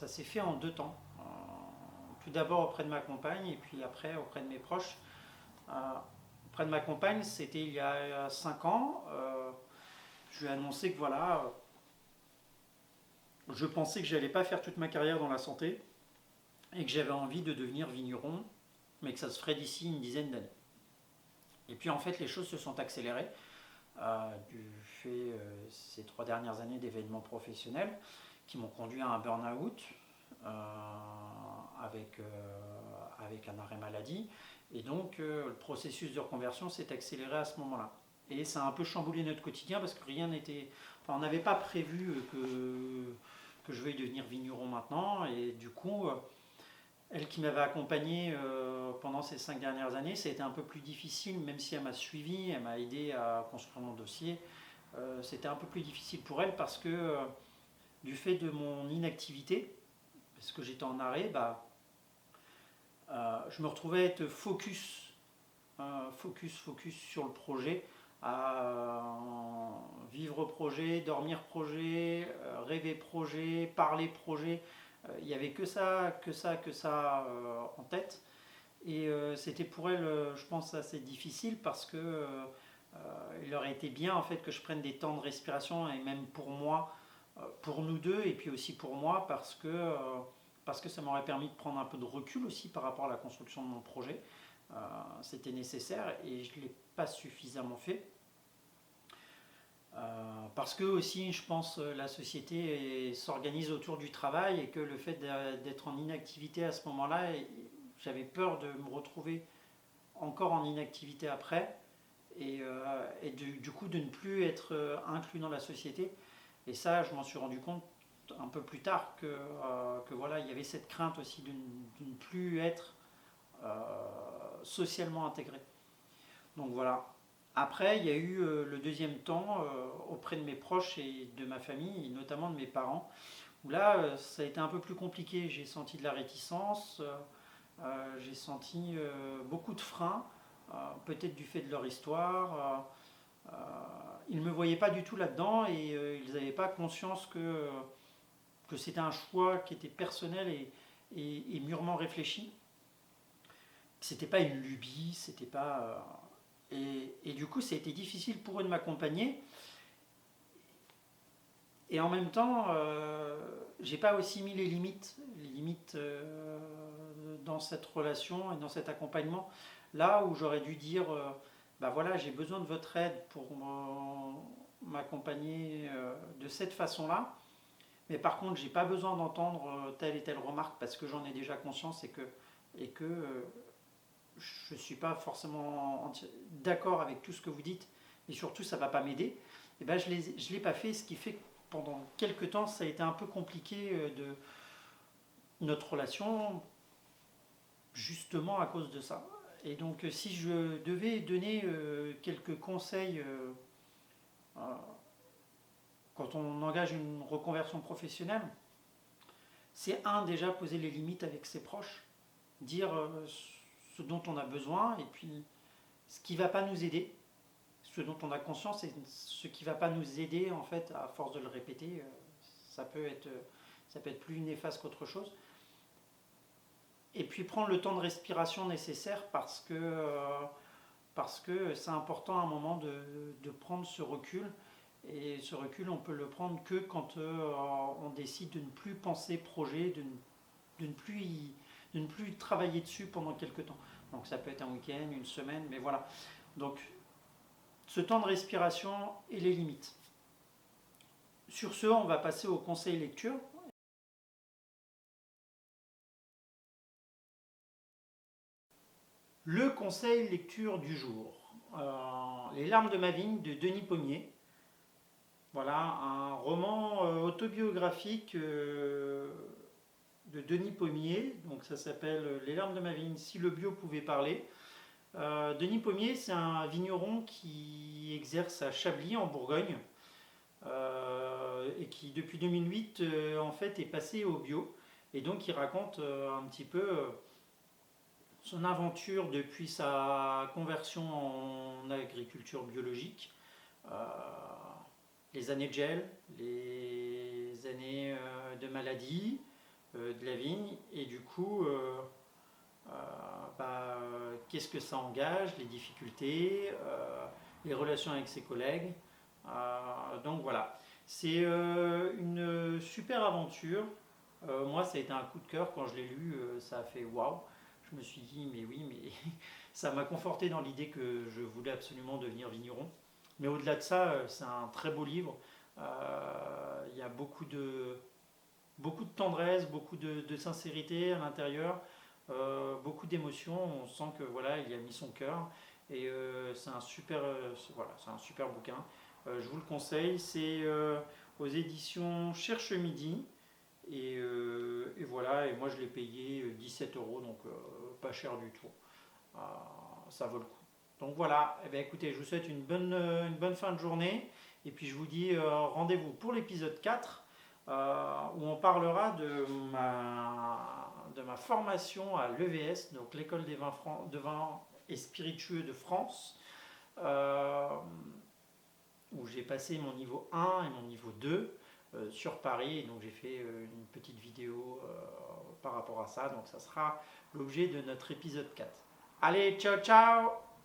ça s'est fait en deux temps. Tout d'abord auprès de ma compagne et puis après auprès de mes proches. Euh, Auprès de ma compagne, c'était il y a 5 ans. Je lui ai annoncé que voilà, je pensais que j'allais pas faire toute ma carrière dans la santé et que j'avais envie de devenir vigneron, mais que ça se ferait d'ici une dizaine d'années. Et puis en fait, les choses se sont accélérées du fait ces 3 dernières années d'événements professionnels qui m'ont conduit à un burn-out euh, avec un arrêt maladie. Et donc le processus de reconversion s'est accéléré à ce moment-là. Et ça a un peu chamboulé notre quotidien parce que rien n'était. Enfin, on n'avait pas prévu que je veuille devenir vigneron maintenant. Et du coup, elle qui m'avait accompagné pendant ces 5 dernières années, ça a été un peu plus difficile, même si elle m'a suivi, elle m'a aidé à construire mon dossier. C'était un peu plus difficile pour elle parce que du fait de mon inactivité, parce que j'étais en arrêt, je me retrouvais à être focus sur le projet, à vivre projet, dormir projet, rêver projet, parler projet. Il n'y avait que ça en tête. Et c'était pour elle, je pense, assez difficile parce que il aurait été bien en fait que je prenne des temps de respiration et même pour moi, pour nous deux et puis aussi pour moi parce que ça m'aurait permis de prendre un peu de recul aussi par rapport à la construction de mon projet. C'était nécessaire et je ne l'ai pas suffisamment fait. Parce que aussi, je pense, la société s'organise autour du travail et que le fait d'être en inactivité à ce moment-là, j'avais peur de me retrouver encore en inactivité après et du coup de ne plus être inclus dans la société. Et ça, je m'en suis rendu compte un peu plus tard que voilà, il y avait cette crainte aussi de ne plus être euh, socialement intégré. Donc voilà. Après, il y a eu le deuxième temps auprès de mes proches et de ma famille, et notamment de mes parents, où là, ça a été un peu plus compliqué. J'ai senti de la réticence, j'ai senti beaucoup de freins, peut-être du fait de leur histoire. Ils ne me voyaient pas du tout là-dedans et ils n'avaient pas conscience que c'était un choix qui était personnel et mûrement réfléchi. C'était pas une lubie, c'était pas. Et du coup, ça a été difficile pour eux de m'accompagner. Et en même temps, j'ai pas aussi mis les limites dans cette relation et dans cet accompagnement. Là où j'aurais dû dire, bah voilà, j'ai besoin de votre aide pour m'accompagner de cette façon-là. Mais par contre, j'ai pas besoin d'entendre telle et telle remarque parce que j'en ai déjà conscience et que je ne suis pas forcément d'accord avec tout ce que vous dites et surtout ça ne va pas m'aider, et ben je ne l'ai pas fait, ce qui fait que pendant quelques temps ça a été un peu compliqué de notre relation justement à cause de ça. Et donc si je devais donner quelques conseils quand on engage une reconversion professionnelle, c'est déjà poser les limites avec ses proches, dire ce dont on a besoin et puis ce qui ne va pas nous aider, ce dont on a conscience et ce qui ne va pas nous aider en fait à force de le répéter, ça peut être, ça peut être plus néfaste qu'autre chose. Et puis prendre le temps de respiration nécessaire parce que c'est important à un moment de prendre ce recul. Et ce recul, on peut le prendre que quand on décide de ne plus penser projet, de ne plus travailler dessus pendant quelques temps. Donc ça peut être un week-end, une semaine, mais voilà. Donc ce temps de respiration et les limites. Sur ce, on va passer au conseil lecture. Le conseil lecture du jour. Les larmes de ma vigne de Denis Pommier. Voilà, un roman autobiographique de Denis Pommier. Donc ça s'appelle Les larmes de ma vigne, si le bio pouvait parler. Denis Pommier, c'est un vigneron qui exerce à Chablis en Bourgogne et qui depuis 2008 en fait est passé au bio. Et donc il raconte un petit peu son aventure depuis sa conversion en agriculture biologique, euh, les années de gel, les années de maladie, de la vigne. Et du coup, qu'est-ce que ça engage, les difficultés, les relations avec ses collègues. Donc voilà, c'est une super aventure. Moi, ça a été un coup de cœur quand je l'ai lu, ça a fait waouh. Je me suis dit, mais oui, mais ça m'a conforté dans l'idée que je voulais absolument devenir vigneron. Mais au-delà de ça, c'est un très beau livre. Il y a beaucoup de tendresse, beaucoup de sincérité à l'intérieur, beaucoup d'émotions. On sent que voilà, il y a mis son cœur. Et c'est un super, voilà, c'est un super bouquin. Je vous le conseille. C'est aux éditions Cherche Midi. Et voilà, et moi je l'ai payé 17 euros, donc pas cher du tout. Euh, Ça vaut le coup. Donc voilà, eh bien, écoutez, je vous souhaite une bonne fin de journée. Et puis je vous dis rendez-vous pour l'épisode 4 où on parlera de ma formation à l'EVS, donc l'école de vins et spiritueux de France, où j'ai passé mon niveau 1 et mon niveau 2 sur Paris. Et donc j'ai fait une petite vidéo par rapport à ça. Donc ça sera l'objet de notre épisode 4. Allez, ciao ciao!